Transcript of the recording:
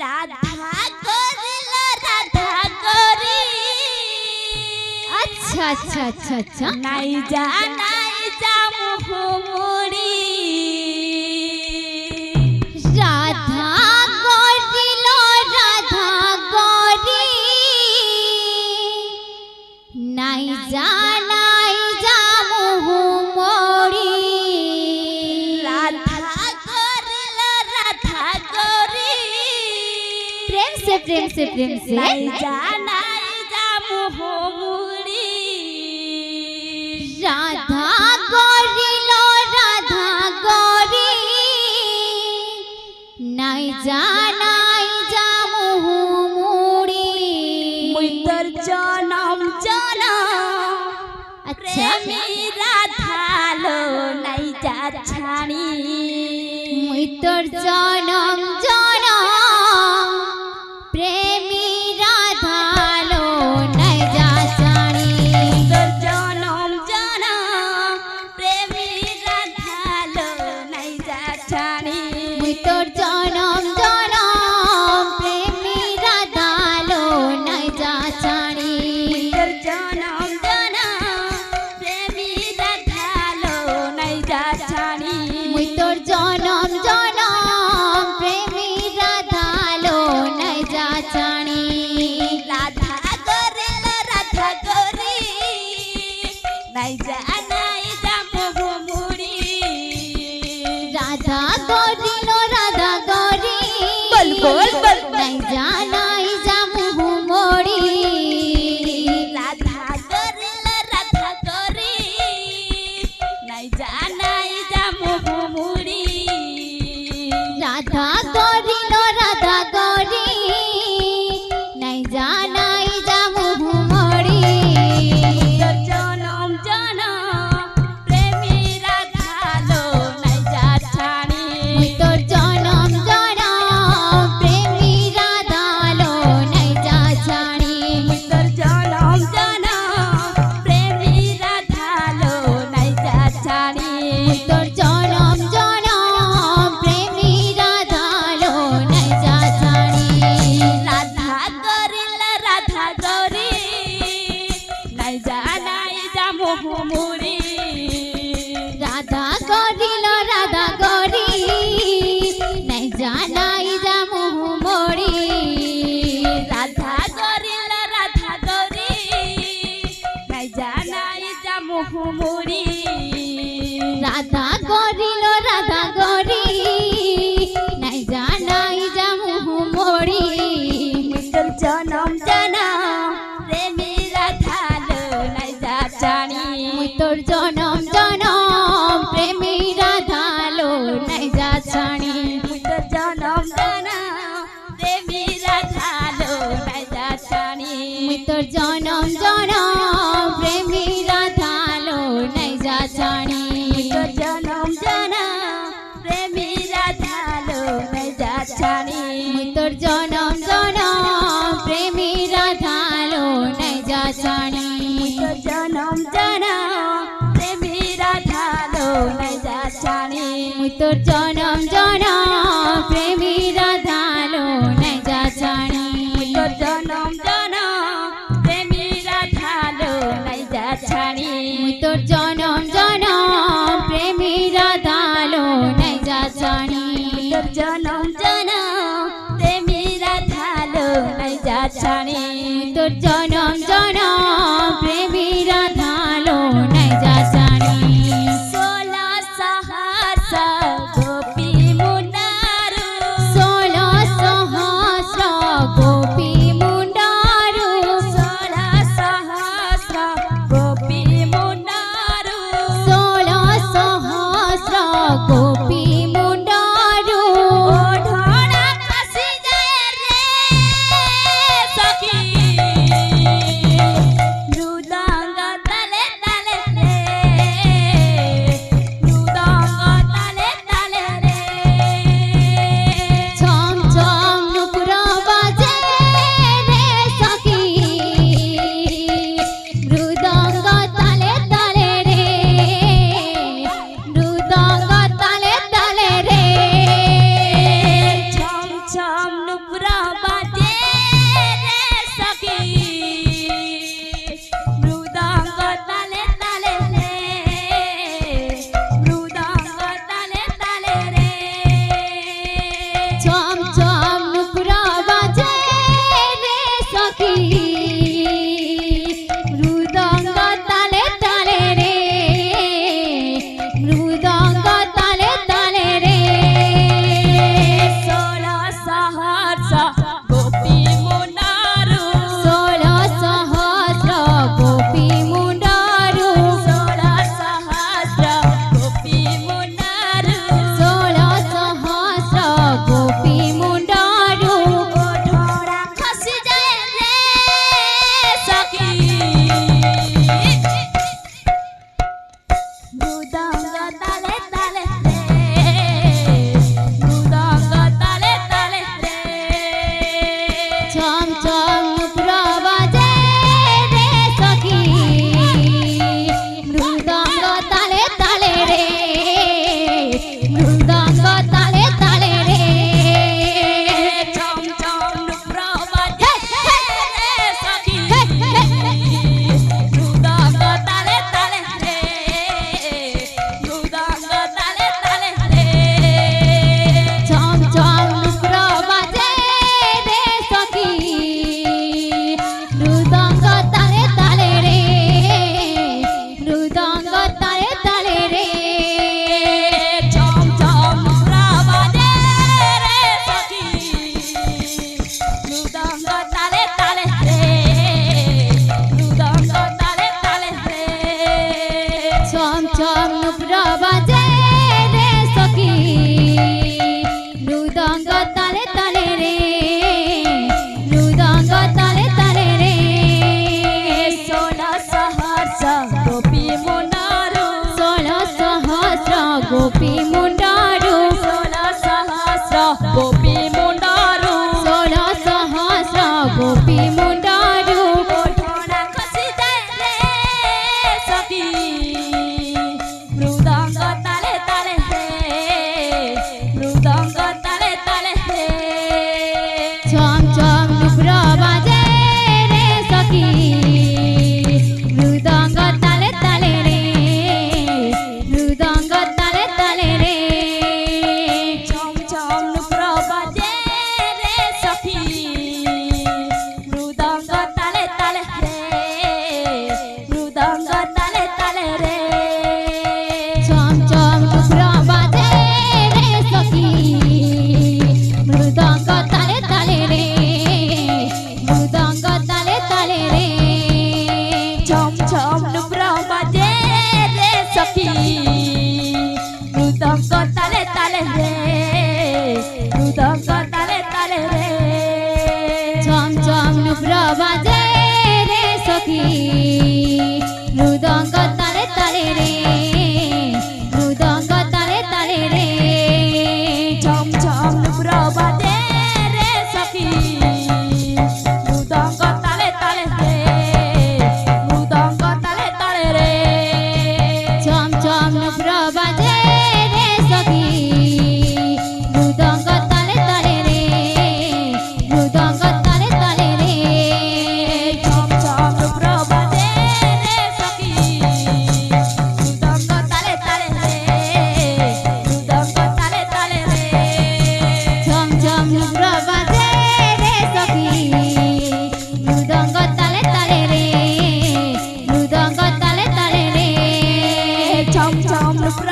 রাধা করিল রাধা করি। আচ্ছা আচ্ছা আচ্ছা আচ্ছা নাই যা মুহুমুড়ি। রাধা করিল রাধা করি নাই যা মুহুমুড়ি। রাধা করিল রাধা করি। প্রেম সে প্রেম সে প্রেম সে নাই যা মুহুমুড়ি। রাধা করিল রাধা করি নাই যা মুহুমুড়ি। মুই তোর জনম জনম আচ্ছা প্রেমী রাধালো নাই যা ছাড়ি। মুই তোর জনম জনম প্রেমী রাধালো নাই যা ছাড়ি। তোর জনম জনম প্রেমী রাধালো নাই যা ছাড়ি। মুই তোর জনম জনম প্রেমী রাধালো নাই যা ছাড়ি। তোর জনম জনম প্রেমী রাধালো নাই যা ছাড়ি। মুই তোর জনম জনম প্রেমী রাধালো নাই যা ছাড়ি। রাধা করিল রাধা করি নাই যা মুহুমুড়ি। রাধা করিল রাধা করি বল বল বল নাই যা মুহুমুড়ি। রাধা করিল রাধা করি নাই যা মুহুমুড়ি। রাধা করিল রাধা করি নাই যা মুহুমুড়ি। তোর জনম জনম প্রেমী রাধালো নাই যা ছাড়ি। মুই তোর জনম জনম প্রেমী রাধালো নাই যা ছাড়ি। তোর জনম জনম প্রেমী রাধালো নাই যা ছাড়ি। তোর জনম জনম প্রেমী রাধালো নাই যা ছাড়ি। রাধা করিল রাধা করি নাই যা মুহুমুড়ি। রাধা করিল রাধা করি নাই যা মুহুমুড়ি। রাধা করিল রাধা করি নাই যা মুহুমুড়ি। রাধা করিল রাধা করি নাই যা মুহুমুড়ি। তোর জনম জনম প্রেমী রাধালো নাই যা ছাড়ি। মুই তোর জনম জনম প্রেমী রাধালো নাই যা ছাড়ি। তোর জনম জনম প্রেমী রাধালো নাই যা ছাড়ি। মুই তোর জনম জনম প্রেমী রাধালো নাই যা ছাড়ি। তোর জনম জনম প্রেমী রাধালো নাই যা ছাড়ি। মুই তোর জনম জনম প্রেমী রাধালো নাই যা ছাড়ি। তোর জনম জনম প্রেমী রাধালো নাই যা ছাড়ি। মুই তোর জনম জনম প্রেমী রাধালো নাই যা ছাড়ি। তোর জনম জনম প্রেমী রাধালো নাই যা ছাড়ি। মুই তোর জনম জনম প্রেমী রাধালো নাই যা ছাড়ি। তোর জনম জনম প্রেমী রাধালো নাই যা ছাড়ি। তোর জনম জনম প্রেমী রাধালো নাই যা ছাড়ি। 16 সহস্র গোপী মুন্ডারু 16 সহস্র গোপী মুন্ডারু 16 সহস্র গোপী মুন্ডারু 16 সহস্র গোপী মুন্ডারু ওঢনা খসি যায় রে সখী। নুপুর বাজে রে সখী মৃদঙ্গ তালে তালে রে মৃদঙ্গ তালে তালে রে চম চম নুপুর বাজে রে সখী মৃদঙ্গ তালে তালে রে মৃদঙ্গ তালে তালে রে ষোল সহস্র গোপী মুন্ডারু ষোল সহস্র গোপী মুন্ডারু ষোল সহস্র গোপী মুন্ডারু ষোল সহস্র গোপী মুন্ডারু ওঠরা খসি যায় রে সখী মৃদঙ্গ তালে তালে রে মৃদঙ্গ তালে তালে রে চম চম নুপুর বাজে রে সখী মৃদঙ্গ তালে তালে রে মৃদঙ্গ তালে তালে রে চম চম নুপুর বাজে রে সখী মৃদঙ্গ তালে তালে রে মৃদঙ্গ তালে তালে রে চম চম নুপুর বাজে রে সখী মৃদঙ্গ তালে তালে রে মৃদঙ্গ তালে তালে রে চম চম নুপুর বাজে রে সখী মৃদঙ্গ তালে তালে রে মৃদঙ্গ তালে তালে রে চম চম নুপুর বাজে রে সখী মৃদঙ্গ তালে তালে রে মৃদঙ্গ তালে তালে রে ষোল সহস্র গোপী মুন্ডারু ষোল সহস্র গোপী মুন্ডারু ষোল সহস্র গোপী মুন্ডারু ষোল সহস্র গোপী মুন্ডারু ওঠরা খসি যায় রে সখী মৃদঙ্গ তালে তালে রে মৃদঙ্গ তালে তালে রে চম চম নুপুর বাজে রে সখী মৃদঙ্গ তালে তালে রে মৃদঙ্গ তালে তালে রে চম চম নুপুর বাজে রে সখী মৃদঙ্গ তালে তালে রে মৃদঙ্গ তালে তালে রে চম চম নুপুর বাজে রে সখী মৃদঙ্গ তালে তালে রে মৃদঙ্গ তালে তালে রে চম চম নুপুর বাজে রে সখী মৃদঙ্গ তালে তালে রে মৃদঙ্গ তালে তালে রে চম চম নুপুর বাজে রে সখী মৃদঙ্গ তালে তালে রে মৃদঙ্গ তালে তালে রে চম চম নুপুর বাজে রে সখী মৃদঙ্গ তালে তালে রে মৃদঙ্গ তালে তালে রে চম চম নুপুর বাজে রে সখী মৃদঙ্গ তালে তালে রে মৃদঙ্গ তালে তালে রে চম চম নুপুর বাজে রে সখী মৃদঙ্গ তালে তালে রে মৃদঙ্গ তালে তালে রে চম চম নুপুর বাজে রে সখী মৃদঙ্গ তালে তালে রে মৃদঙ্গ তালে তালে রে চম চম নুপুর